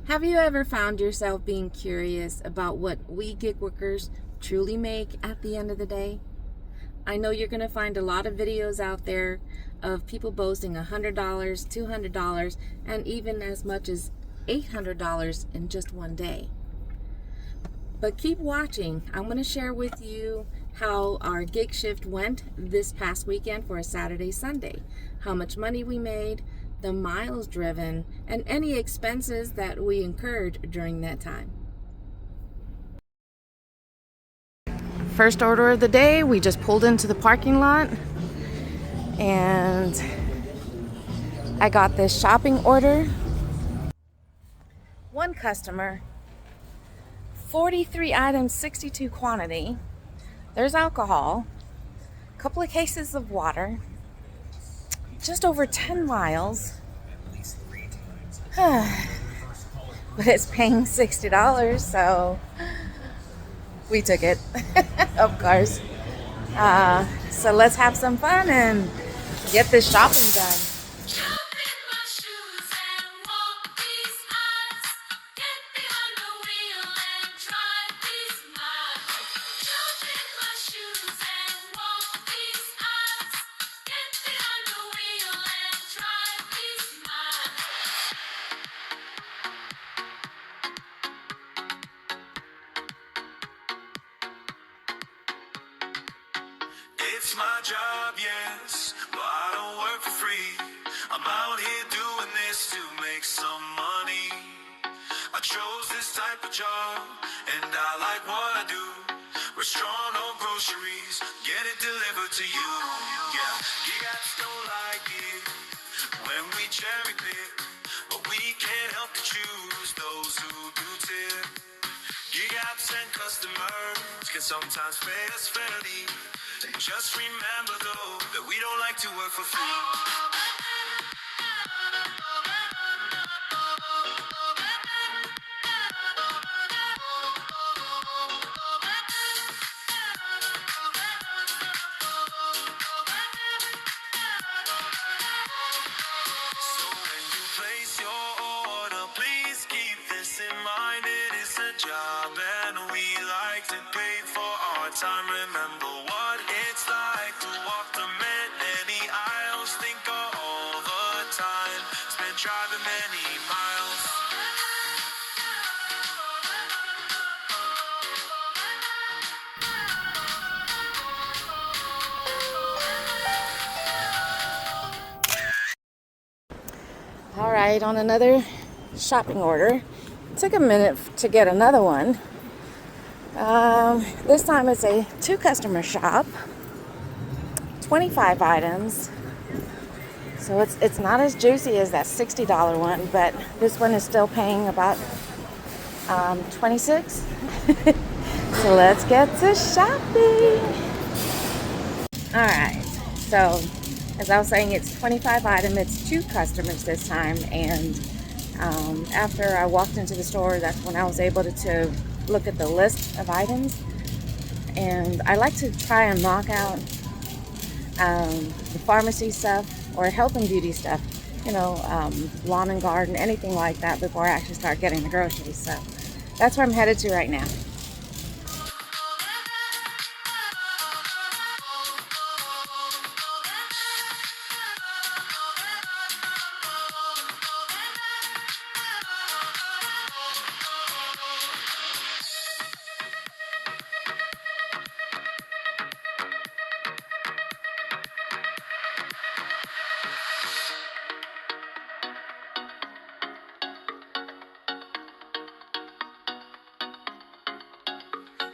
Have you ever found yourself being curious about what we gig workers truly make at the end of the day? I know you're going to find a lot of videos out there of people boasting $100, $200, and even as much as $800 in just one day. But keep watching. I'm going to share with you how our gig shift went this past weekend for a Saturday, Sunday, how much money we made, the miles driven, and any expenses that we incurred during that time. First order of the day, we just pulled into the parking lot and I got this shopping order. One customer, 43 items, 62 quantity. There's alcohol, a couple of cases of water, just over 10 miles. But it's paying $60, so we took it, of course. So let's have some fun and get this shopping done. It's my job, yes, but I don't work for free. I'm out here doing this to make some money. I chose this type of job, and I like what I do. Restaurant or groceries, get it delivered to you. Yeah, you guys don't like it when we cherry pick, but we can't help to choose those who do tip. Gig apps and customers can sometimes pay us fairly. Just remember though that we don't like to work for free. So when you place your order, please keep this in mind. It is a job and we like to pay for our time. Remember what it's like to walk the many aisles. Think of all the time spent driving many miles. All right, on another shopping order. Took a minute to get another one. This time it's a 2-customer shop, 25 items. So it's not as juicy as that $60 one, but this one is still paying about $26. So let's get to shopping. All right, so as I was saying, it's 25 items. It's 2 customers this time, and after I walked into the store, that's when I was able to look at the list of items. And I like to try and knock out the pharmacy stuff or health and beauty stuff, lawn and garden, anything like that, before I actually start getting the groceries. So that's where I'm headed to right now.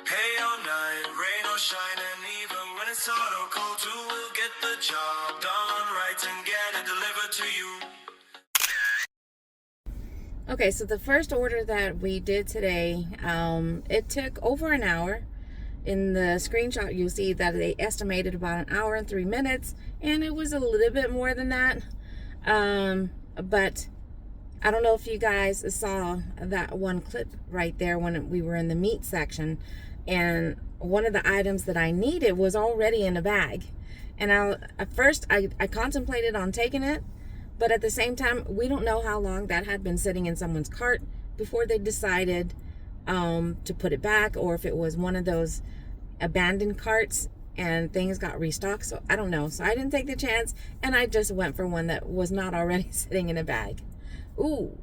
Hey all night, rain or shine, and even when it's hot or cold too, we'll get the job done right and get it delivered to you. Okay, so the first order that we did today, it took over an hour. In the screenshot, you'll see that they estimated about an hour and 3 minutes, and it was a little bit more than that. But I don't know if you guys saw that one clip right there when we were in the meat section, and one of the items that I needed was already in a bag. And at first I contemplated on taking it, But at the same time, we don't know how long that had been sitting in someone's cart before they decided to put it back, or if it was one of those abandoned carts and things got restocked. So I don't know. So I didn't take the chance, and I just went for one that was not already sitting in a bag. Ooh.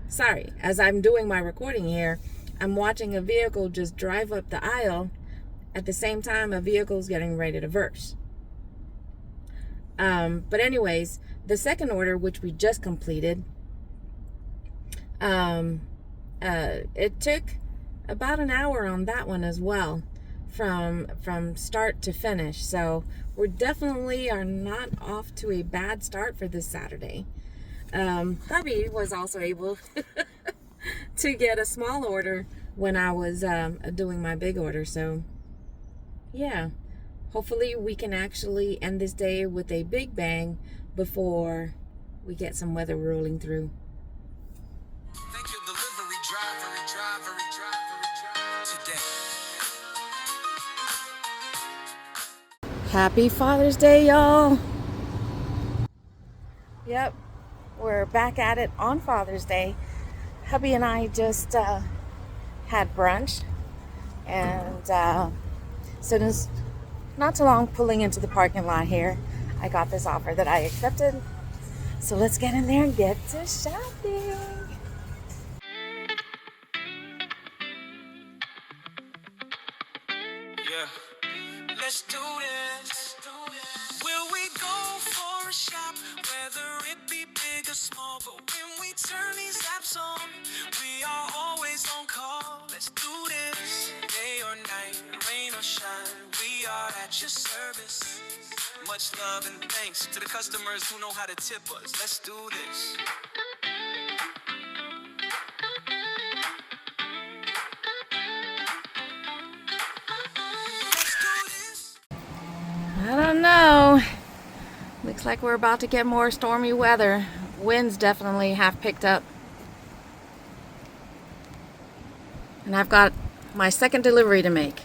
Sorry, as I'm doing my recording here, I'm watching a vehicle just drive up the aisle at the same time a vehicle's getting ready to reverse. But anyways, the second order, which we just completed, it took about an hour on that one as well, from start to finish. So we're definitely are not off to a bad start for this Saturday. Hubby was also able to get a small order when I was doing my big order. So yeah, hopefully we can actually end this day with a big bang before we get some weather rolling through. Thank you, delivery driver today. Happy Father's Day, y'all. Yep, we're back at it on Father's Day. Hubby and I just had brunch, and so there's not too long pulling into the parking lot here, I got this offer that I accepted. So let's get in there and get to shopping. Yeah, let's do this. Will we go for a shop, whether it be big or small? But when we turn these apps on, we are always on call. Let's do this. Day or night, rain or shine, we are at your service. Much love and thanks to the customers who know how to tip us. Let's do this. Let's do this. I don't know. Looks like we're about to get more stormy weather. Winds definitely have picked up. And I've got my second delivery to make.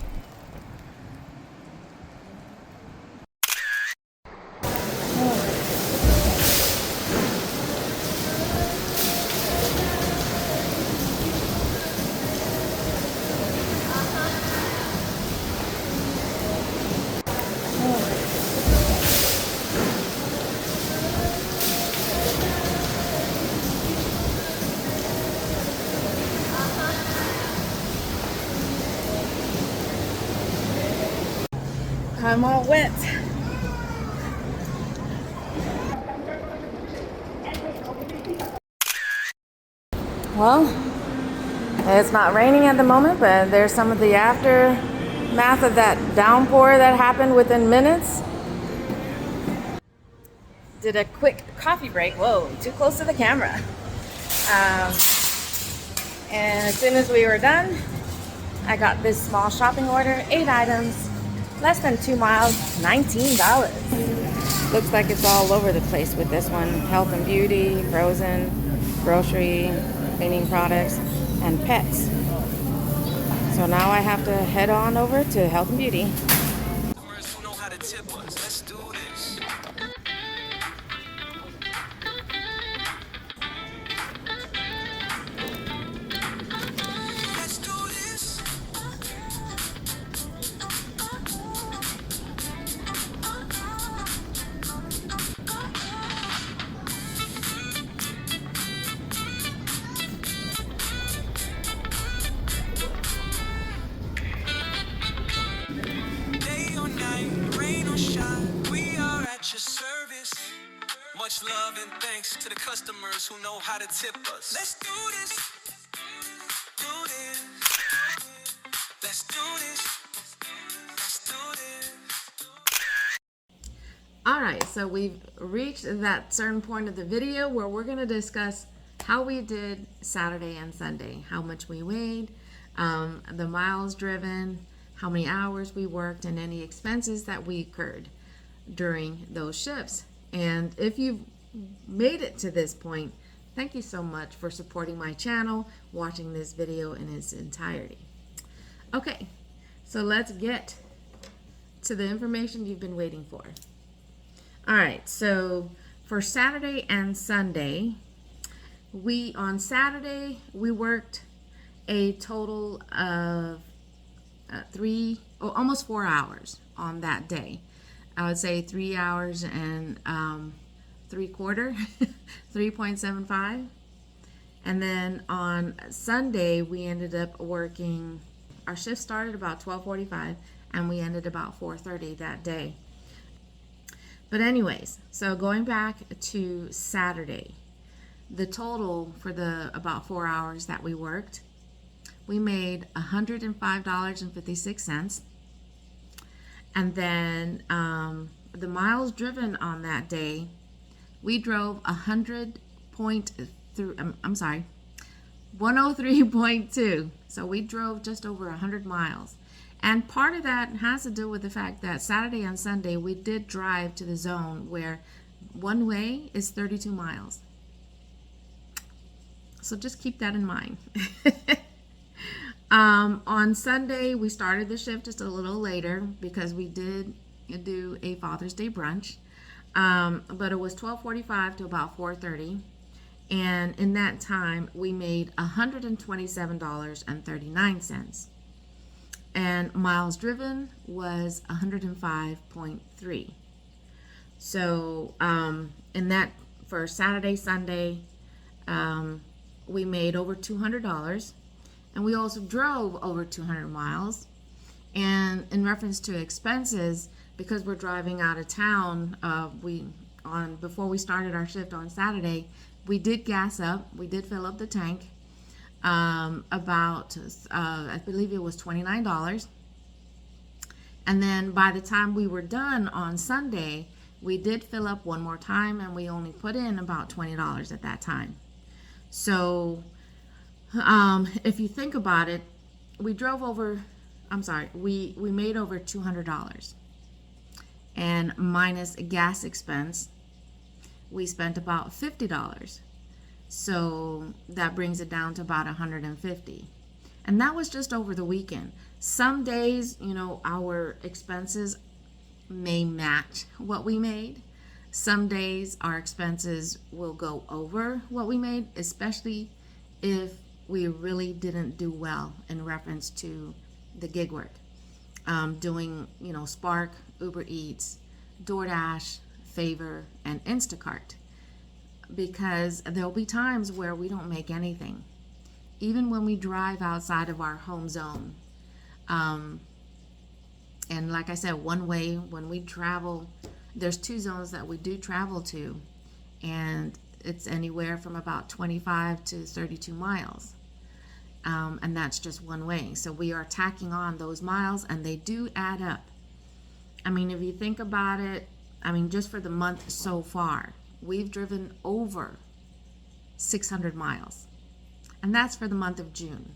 I'm all wet. Well, it's not raining at the moment, but there's some of the aftermath of that downpour that happened within minutes. Did a quick coffee break. Whoa, too close to the camera. And as soon as we were done, I got this small shopping order, 8 items, less than 2 miles, $19. Looks like it's all over the place with this one. Health and beauty, frozen, grocery, cleaning products, and pets. So now I have to head on over to health and beauty. Customers who know how to tip us. Let's do this. Let's do this. Day or night, rain or shine, we are at your service. Much love and thanks to the customers who know how to tip us. Let's do this. Do this. Let's do this. Let's do this. All right, so we've reached that certain point of the video where we're going to discuss how we did Saturday and Sunday, how much we weighed, the miles driven, how many hours we worked, and any expenses that we incurred during those shifts. And if you've made it to this point, thank you so much for supporting my channel, watching this video in its entirety. Okay, so let's get to the information you've been waiting for. All right, so for Saturday and Sunday, on Saturday, we worked a total of almost 4 hours on that day. I would say 3 hours and 3/4, 3.75. And then on Sunday, we ended up working, our shift started about 12:45 and we ended about 4:30 that day. But anyways, so going back to Saturday, the total for the about 4 hours that we worked, we made $105.56. And then the miles driven on that day, we drove 103.2. So we drove just over 100 miles. And part of that has to do with the fact that Saturday and Sunday we did drive to the zone where one way is 32 miles. So just keep that in mind. On Sunday, we started the shift just a little later because we did do a Father's Day brunch. But it was 12:45 to about 4:30. And in that time, we made $127.39. And miles driven was 105.3. So in that, for Saturday, Sunday, we made over $200. And we also drove over 200 miles. And in reference to expenses, because we're driving out of town, before we started our shift on Saturday, we did gas up. We did fill up the tank. I believe it was $29. And then by the time we were done on Sunday, we did fill up one more time, and we only put in about $20 at that time. So if you think about it, we made over $200. And minus gas expense, we spent about $50. So that brings it down to about $150. And that was just over the weekend. Some days, our expenses may match what we made. Some days our expenses will go over what we made, especially if we really didn't do well in reference to the gig work. Doing, Spark, Uber Eats, DoorDash, Favor, and Instacart. Because there'll be times where we don't make anything. Even when we drive outside of our home zone. And like I said, one way, when we travel, there's 2 zones that we do travel to. And it's anywhere from about 25 to 32 miles. And that's just one way. So we are tacking on those miles, and they do add up. I mean, if you think about it, just for the month so far, we've driven over 600 miles. And that's for the month of June.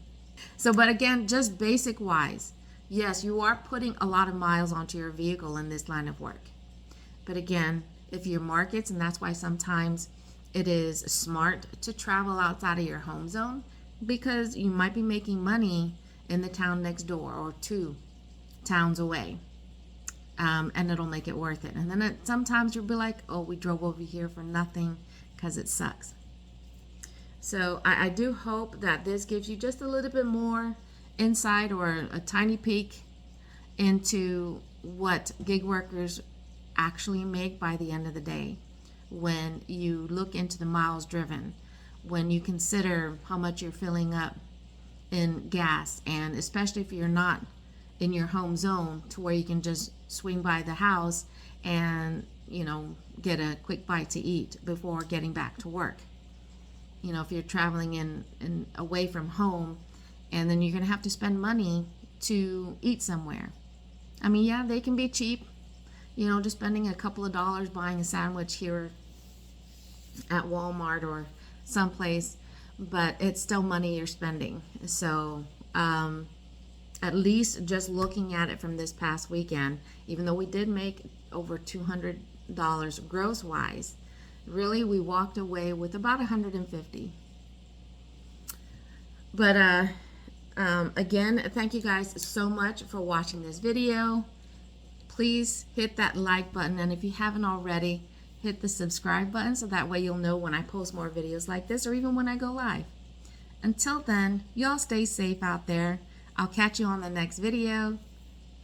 So, but again, just basic wise, yes, you are putting a lot of miles onto your vehicle in this line of work. But again, if your markets, and that's why sometimes it is smart to travel outside of your home zone, because you might be making money in the town next door or 2 towns away. And it'll make it worth it. And then sometimes you'll be like, oh, we drove over here for nothing because it sucks. So I do hope that this gives you just a little bit more insight or a tiny peek into what gig workers actually make by the end of the day. When you look into the miles driven, when you consider how much you're filling up in gas, and especially if you're not in your home zone to where you can just swing by the house and get a quick bite to eat before getting back to work. If you're traveling in away from home, and then you're gonna have to spend money to eat somewhere. Yeah, they can be cheap, just spending a couple of dollars buying a sandwich here at Walmart or someplace, but it's still money you're spending. So at least just looking at it from this past weekend, even though we did make over $200 gross wise, really we walked away with about $150. But again, thank you guys so much for watching this video. Please hit that like button, and if you haven't already, hit the subscribe button so that way you'll know when I post more videos like this or even when I go live. Until then, y'all stay safe out there. I'll catch you on the next video.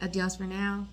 Adios for now.